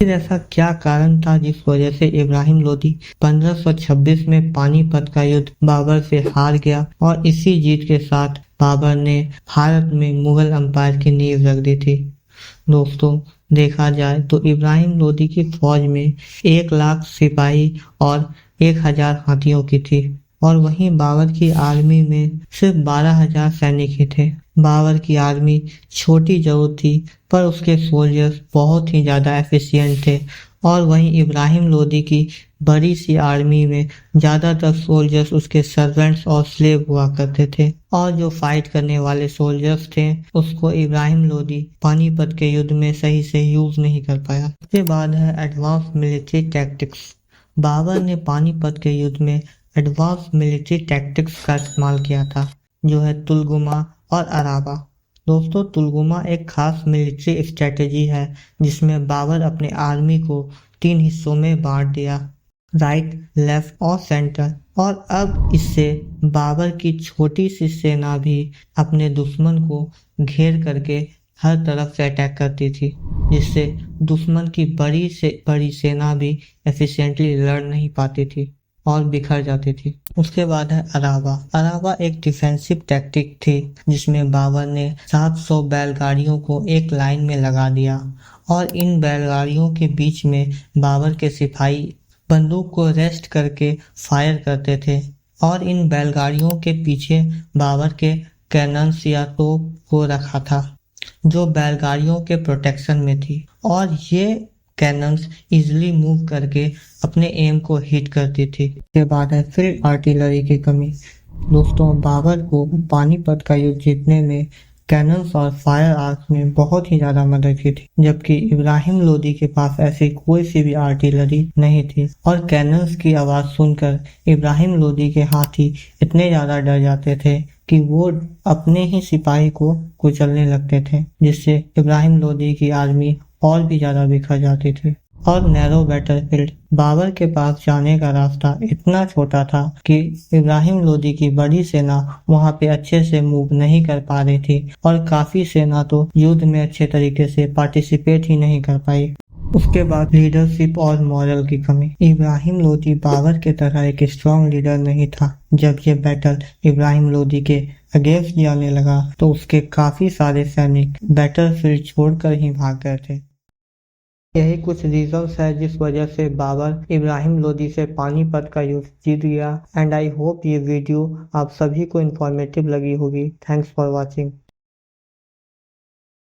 फिर ऐसा क्या कारण था जिस वजह से इब्राहिम लोदी 1526 में पानीपत का युद्ध बाबर से हार गया और इसी जीत के साथ बाबर ने भारत में मुगल एम्पायर की नींव रख दी थी। दोस्तों, देखा जाए तो इब्राहिम लोदी की फौज में 1 लाख सिपाही और 1,000 हाथियों की थी और वहीं बाबर की आर्मी में सिर्फ 12,000 सैनिक ही थे। बाबर की आर्मी छोटी जरूर थी पर उसके सोल्जर्स बहुत ही ज़्यादा एफिशिएंट थे और वहीं इब्राहिम लोदी की बड़ी सी आर्मी में ज़्यादातर सोल्जर्स उसके सर्वेंट्स और स्लेव हुआ करते थे और जो फाइट करने वाले सोल्जर्स थे उसको इब्राहिम लोदी पानीपत के युद्ध में सही से यूज़ नहीं कर पाया। उसके बाद है एडवांस मिलिट्री टैक्टिक्स। बाबर ने पानीपत के युद्ध में एडवांस मिलिट्री टैक्टिक्स का इस्तेमाल किया था, जो है तुलगुमा और अराबा। दोस्तों, तुलगुमा एक खास मिलिट्री स्ट्रेटजी है जिसमें बाबर अपने आर्मी को 3 हिस्सों में बांट दिया, राइट, लेफ्ट और सेंटर। और अब इससे बाबर की छोटी सी सेना भी अपने दुश्मन को घेर करके हर तरफ से अटैक करती थी, जिससे दुश्मन की बड़ी से बड़ी सेना भी एफिशिएंटली लड़ नहीं पाती थी और बिखर जाती थी। उसके बाद है अराबा। अराबा एक डिफेंसिव टैक्टिक थी जिसमें बाबर ने 700 बैलगाड़ियों को एक लाइन में लगा दिया और इन बैलगाड़ियों के बीच में बाबर के सिपाही बंदूक को रेस्ट करके फायर करते थे और इन बैलगाड़ियों के पीछे बाबर के कैनन्स या तोप को रखा था जो बैलगाड़ियों के प्रोटेक्शन में थी और ये कैनन्स इजीली मूव करके अपने एम को हिट करती थी। इसके बाद है फील्ड आर्टिलरी की कमी। दोस्तों, बाबर को पानीपत का युद्ध जीतने में कैनन्स और फायर आर्म्स ने बहुत ही ज़्यादा मदद की थी, जबकि इब्राहिम लोदी के पास ऐसी कोई सी भी आर्टिलरी नहीं थी और कैनन्स की आवाज़ सुनकर इब्राहिम लोदी के हाथी इतने ज़्यादा डर जाते थे कि वो अपने ही सिपाही को कुचलने लगते थे, जिससे इब्राहिम लोदी की आर्मी और भी ज़्यादा बिखर जाती थी। और नैरो बैटलफील्ड। बाबर के पास जाने का रास्ता इतना छोटा था कि इब्राहिम लोदी की बड़ी सेना वहां पे अच्छे से मूव नहीं कर पा रही थी और काफी सेना तो युद्ध में अच्छे तरीके से पार्टिसिपेट ही नहीं कर पाई। उसके बाद लीडरशिप और मॉरल की कमी। इब्राहिम लोदी बाबर के तरह एक स्ट्रॉन्ग लीडर नहीं था। जब ये बैटल इब्राहिम लोदी के अगेंस्ट जाने लगा तो उसके काफी सारे सैनिक बैटलफील्ड छोड़कर ही भाग गए थे। यही कुछ रीजंस है जिस वजह से बाबर इब्राहिम लोदी से पानीपत का युद्ध जीत गया। एंड आई होप ये वीडियो आप सभी को इन्फॉर्मेटिव लगी होगी। Thanks for watching.